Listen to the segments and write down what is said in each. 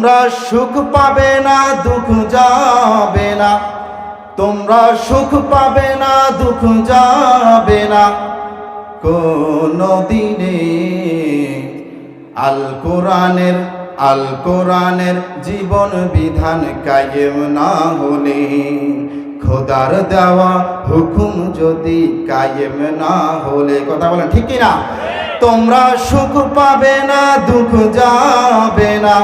তোমরা সুখ পাবে না, দুঃখ যাবে না। তোমরা সুখ পাবে না, দুঃখ যাবে না কোনো দিনে। আল কোরআনের জীবন বিধান কায়েম না হলে, খোদার দেওয়া হুকুম যদি কায়েম না হলে, কথা বলেন ঠিক কি না? তোমরা সুখ পাবে না, দুঃখ যাবে না।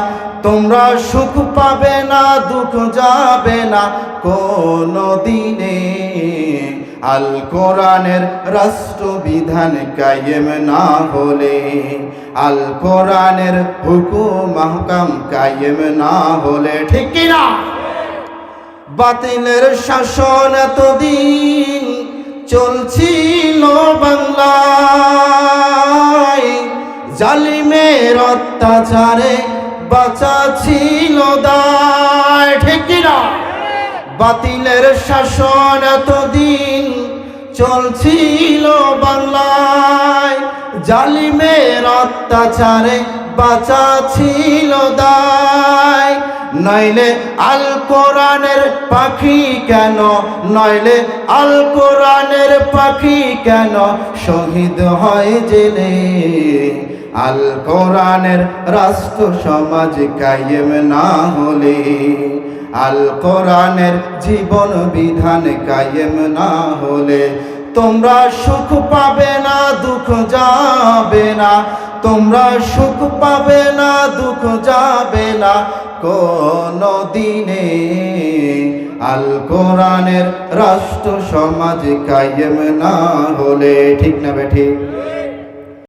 তোমরা সুখ পাবে না, দুঃখ যাবে না কোনো দিনে। আল কোরআনের রাষ্ট্রবিধান কায়েম না হলে, আল কোরআনের হুকুম আহকাম কায়েম না হলে, ঠিক কি না? বাতিলের শাসন এতদিন চলছিল বাংলায়, জালিমের অত্যাচারে বাঁচা ছিল দায়, ঠিক কি না? বাতিলের শাসন এতদিন চলছিল বাংলায়, জালিমের অত্যাচারে বাঁচা ছিল দায়। নইলে আল কোরআনের পাখি কেন, নইলে আল কোরআনের পাখি কেন শহীদ হয় জেলে। আল কোরআনের রাষ্ট্র সমাজ কায়েম না হলে, আল কোরআনের জীবন বিধান কায়েম না হলে, তোমরা সুখ পাবে না, দুঃখ যাবে না। তোমরা সুখ পাবে না, দুঃখ যাবে না কোনো দিনে। আল কোরআনের রাষ্ট্র সমাজ কায়েম না হলে, ঠিক না বে ঠিক?